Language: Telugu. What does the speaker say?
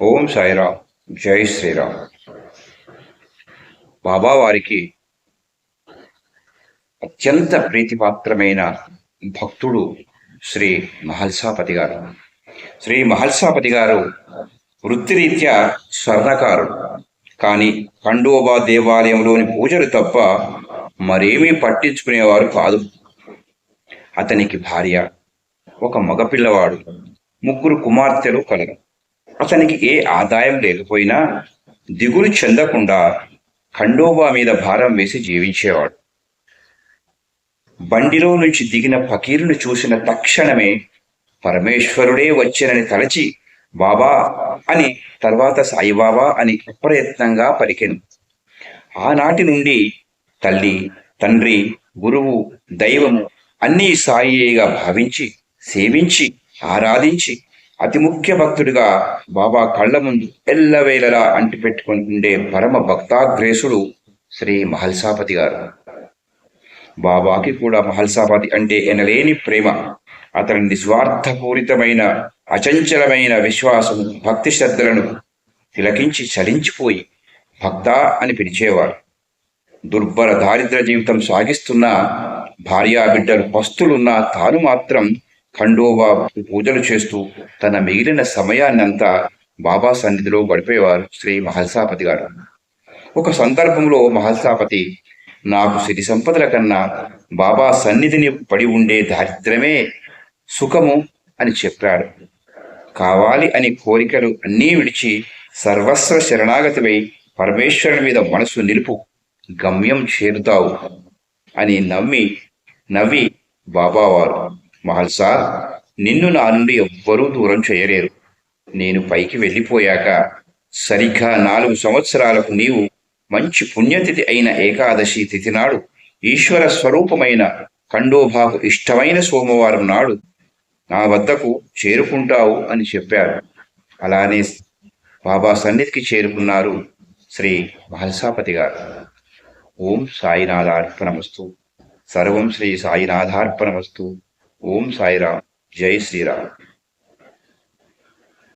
ఓం సాయిరామ్. జై శ్రీరామ్. బాబా వారికి అత్యంత ప్రీతిపాత్రమైన భక్తుడు శ్రీ మహల్సాపతి గారు. శ్రీ మహల్సాపతి గారు వృత్తిరీత్యా స్వర్ణకారుడు. కానీ ఖండోబా దేవాలయంలోని పూజలు తప్ప మరేమీ పట్టించుకునేవారు కాదు. అతనికి భార్య, ఒక మగపిల్లవాడు, ముగ్గురు కుమార్తెలు కలరు. అతనికి ఏ ఆదాయం లేకపోయినా దిగులు చెందకుండా ఖండోబా మీద భారం వేసి జీవించేవాడు. బండిలో నుంచి దిగిన ఫకీరును చూసిన తక్షణమే పరమేశ్వరుడే వచ్చెనని తలచి బాబా అని, తర్వాత సాయిబాబా అని అప్రయత్నంగా పలికెను. ఆనాటి నుండి తల్లి, తండ్రి, గురువు, దైవము అన్నీ సాయిగా భావించి, సేవించి, ఆరాధించి అతి ముఖ్య భక్తుడిగా బాబా కళ్ళ ముందు ఎల్లవేళలా అంటిపెట్టుకుని ఉండే పరమ భక్తాగ్రేసుడు శ్రీ మహల్సాపతి గారు. బాబాకి కూడా మహల్సాపతి అంటే ఎనలేని ప్రేమ. అతని నిస్వార్థపూరితమైన అచంచలమైన విశ్వాసం, భక్తి శ్రద్ధలను తిలకించి చలించిపోయి భక్త అని పిలిచేవారు. దుర్భర దారిద్ర జీవితం సాగిస్తున్న భార్యాబిడ్డలు పస్తులున్నా తాను మాత్రం ఖండోబా పూజలు చేస్తూ తన మిగిలిన సమయాన్నంతా బాబా సన్నిధిలో గడిపేవారు శ్రీ మహల్సాపతి గారు. ఒక సందర్భంలో మహల్సాపతి, నాకు సిరి సంపదల కన్నా బాబా సన్నిధిని పడి ఉండే దారిద్రమే సుఖము అని చెప్పాడు. కావాలి అని కోరికలు అన్నీ విడిచి సర్వస్వ శరణాగతిపై పరమేశ్వరుని మీద మనసు నిలుపు, గమ్యం చేరుతావు అని నవ్వి బాబావారు, మహల్సా, నిన్ను నా నుండి ఎవ్వరూ దూరం చేయలేరు. నేను పైకి వెళ్ళిపోయాక సరిగ్గా 4 సంవత్సరాలకు నీవు మంచి పుణ్యతిథి అయిన ఏకాదశి తిథి నాడు ఈశ్వర స్వరూపమైన ఖండోబాకు ఇష్టమైన సోమవారం నాడు నా వద్దకు చేరుకుంటావు అని చెప్పారు. అలానే బాబా సన్నిధికి చేరుకున్నారు శ్రీ మహల్సాపతి గారు. ఓం సాయినాథార్పణమస్తు. సర్వం శ్రీ సాయినాథార్పణమస్తు. ఓం సాయిరామ్. జై శ్రీరామ్.